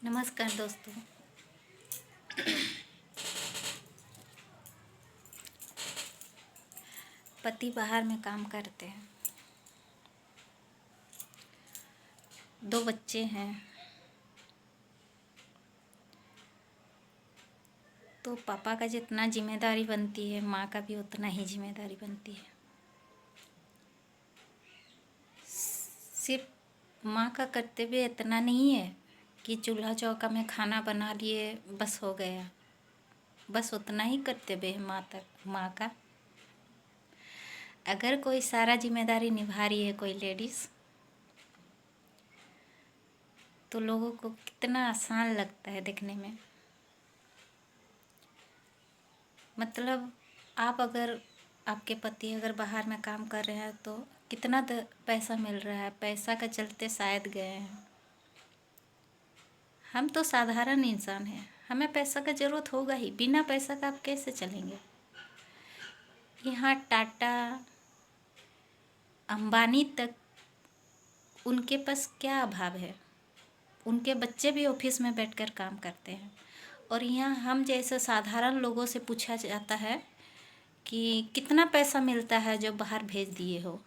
नमस्कार दोस्तों। पति बाहर में काम करते हैं, 2 बच्चे हैं, तो पापा का जितना जिम्मेदारी बनती है माँ का भी उतना ही जिम्मेदारी बनती है। सिर्फ माँ का कर्तव्य इतना नहीं है कि चूल्हा चौका में खाना बना लिए बस हो गया, बस उतना ही कर्तव्य है माँ का। अगर कोई सारा जिम्मेदारी निभा रही है कोई लेडीज़, तो लोगों को कितना आसान लगता है देखने में। मतलब आपके पति अगर बाहर में काम कर रहे हैं तो कितना पैसा मिल रहा है, पैसा का चलते शायद गए हैं। हम तो साधारण इंसान हैं, हमें पैसा का ज़रूरत होगा ही, बिना पैसा का आप कैसे चलेंगे। यहाँ टाटा अंबानी तक उनके पास क्या अभाव है, उनके बच्चे भी ऑफिस में बैठकर काम करते हैं। और यहाँ हम जैसे साधारण लोगों से पूछा जाता है कि कितना पैसा मिलता है जो बाहर भेज दिए हो।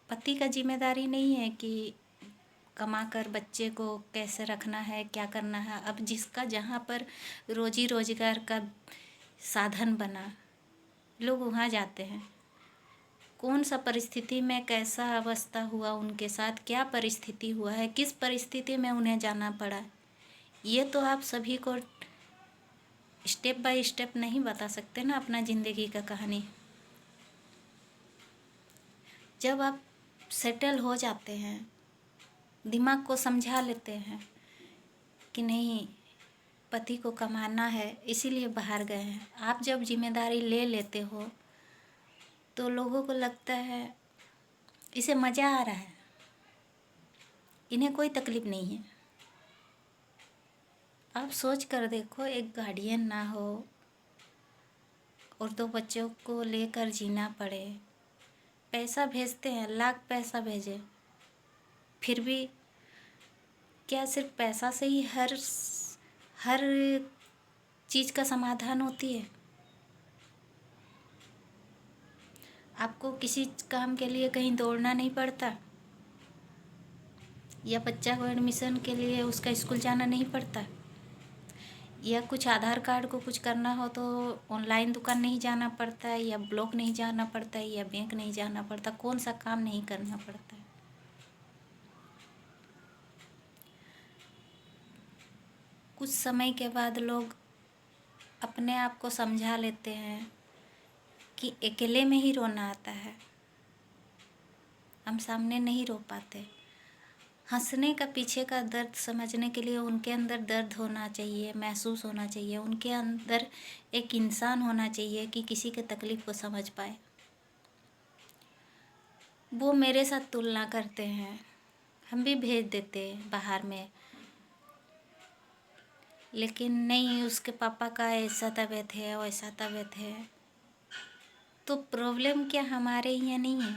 पति का जिम्मेदारी नहीं है कि कमाकर बच्चे को कैसे रखना है, क्या करना है। अब जिसका जहाँ पर रोजी रोजगार का साधन बना, लोग वहाँ जाते हैं। कौन सा परिस्थिति में कैसा अवस्था हुआ उनके साथ, क्या परिस्थिति हुआ है, किस परिस्थिति में उन्हें जाना पड़ा, ये तो आप सभी को स्टेप बाय स्टेप नहीं बता सकते ना अपना ज़िंदगी का कहानी। जब आप सेटल हो जाते हैं, दिमाग को समझा लेते हैं कि नहीं पति को कमाना है इसीलिए बाहर गए हैं, आप जब जिम्मेदारी ले लेते हो तो लोगों को लगता है इसे मज़ा आ रहा है, इन्हें कोई तकलीफ़ नहीं है। आप सोच कर देखो, एक गार्डियन ना हो और 2 बच्चों को लेकर जीना पड़े, पैसा भेजते हैं, लाख पैसा भेजे, फिर भी क्या सिर्फ पैसा से ही हर चीज़ का समाधान होती है। आपको किसी काम के लिए कहीं दौड़ना नहीं पड़ता, या बच्चा को एडमिशन के लिए उसका स्कूल जाना नहीं पड़ता, या कुछ आधार कार्ड को कुछ करना हो तो ऑनलाइन दुकान नहीं जाना पड़ता है, या ब्लॉक नहीं जाना पड़ता है, या बैंक नहीं जाना पड़ता। कौन सा काम नहीं करना पड़ता है। कुछ समय के बाद लोग अपने आप को समझा लेते हैं कि अकेले में ही रोना आता है, हम सामने नहीं रो पाते। हंसने का पीछे का दर्द समझने के लिए उनके अंदर दर्द होना चाहिए, महसूस होना चाहिए, उनके अंदर एक इंसान होना चाहिए कि किसी के तकलीफ़ को समझ पाए। वो मेरे साथ तुलना करते हैं, हम भी भेज देते बाहर में, लेकिन नहीं उसके पापा का ऐसा तबीयत है वैसा तबीयत है। तो प्रॉब्लम क्या हमारे यहाँ नहीं है?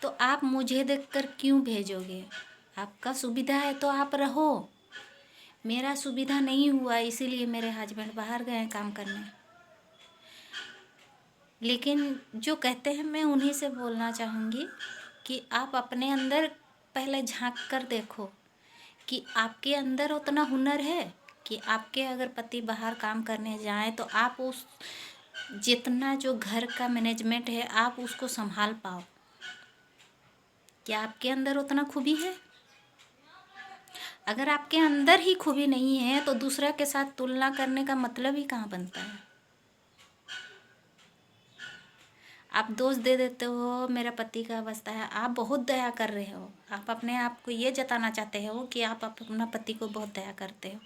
तो आप मुझे देखकर क्यों भेजोगे? आपका सुविधा है तो आप रहो, मेरा सुविधा नहीं हुआ इसीलिए मेरे हस्बैंड बाहर गए काम करने। लेकिन जो कहते हैं मैं उन्हीं से बोलना चाहूँगी कि आप अपने अंदर पहले झांक कर देखो कि आपके अंदर उतना हुनर है कि आपके अगर पति बाहर काम करने जाएं तो आप उस जितना जो घर का मैनेजमेंट है आप उसको संभाल पाओ। क्या आपके अंदर उतना खूबी है? अगर आपके अंदर ही खूबी नहीं है तो दूसरा के साथ तुलना करने का मतलब ही कहाँ बनता है। आप दोष दे देते हो मेरा पति का अवस्था है, आप बहुत दया कर रहे हो, आप अपने आप को ये जताना चाहते हो कि आप अपना पति को बहुत दया करते हो।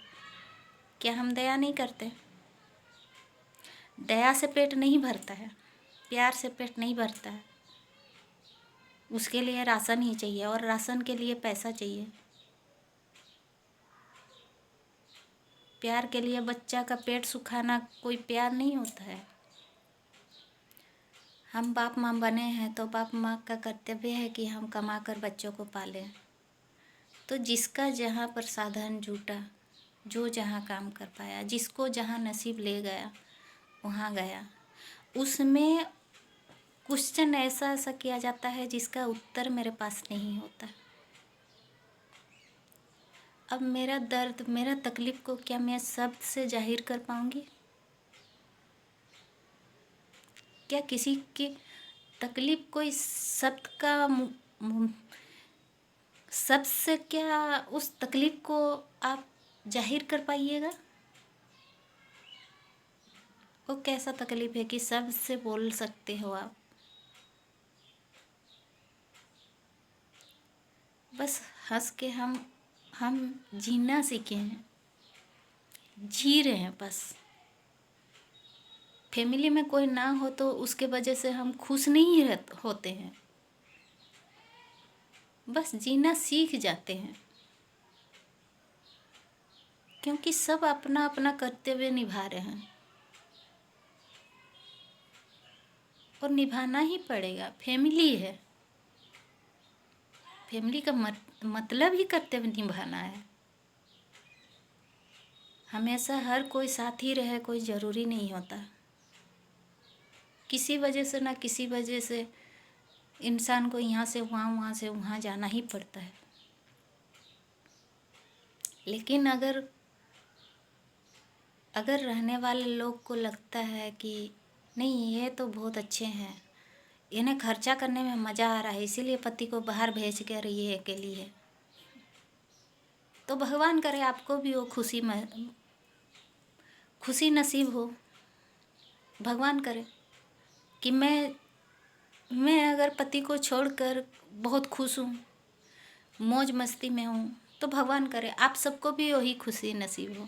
क्या हम दया नहीं करते? दया से पेट नहीं भरता है, प्यार से पेट नहीं भरता है। उसके लिए राशन ही चाहिए और राशन के लिए पैसा चाहिए। प्यार के लिए बच्चा का पेट सुखाना कोई प्यार नहीं होता है। हम बाप माँ बने हैं तो बाप माँ का कर्तव्य है कि हम कमा कर बच्चों को पालें। तो जिसका जहाँ पर साधन जुटा, जो जहाँ काम कर पाया, जिसको जहाँ नसीब ले गया वहाँ गया। उसमें क्वेश्चन ऐसा ऐसा किया जाता है जिसका उत्तर मेरे पास नहीं होता। अब मेरा दर्द, मेरा तकलीफ़ को क्या मैं शब्द से जाहिर कर पाऊँगी? क्या किसी की तकलीफ़ कोई शब्द का शब्द से क्या उस तकलीफ़ को आप जाहिर कर पाइएगा? वो कैसा तकलीफ़ है कि शब्द से बोल सकते हो आप? बस हंस के हम जीना सीखे हैं, जी रहे हैं बस। फैमिली में कोई ना हो तो उसके वजह से हम खुश नहीं होते हैं, बस जीना सीख जाते हैं। क्योंकि सब अपना अपना कर्तव्य निभा रहे हैं और निभाना ही पड़ेगा। फैमिली है, फैमिली का मतलब ही कर्तव्य निभाना है। हमेशा हर कोई साथ ही रहे कोई ज़रूरी नहीं होता। किसी वजह से ना किसी वजह से इंसान को यहाँ से वहाँ, वहाँ से वहाँ जाना ही पड़ता है। लेकिन अगर रहने वाले लोग को लगता है कि नहीं ये तो बहुत अच्छे हैं, इन्हें खर्चा करने में मज़ा आ रहा है इसीलिए पति को बाहर भेज कर ये अकेली है, तो भगवान करे आपको भी वो खुशी नसीब हो। भगवान करे कि मैं अगर पति को छोड़कर बहुत खुश हूँ, मौज मस्ती में हूँ, तो भगवान करे आप सबको भी वही खुशी नसीब हो।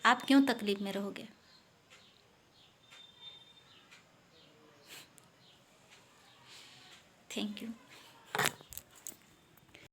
आप क्यों तकलीफ में रहोगे? Thank you.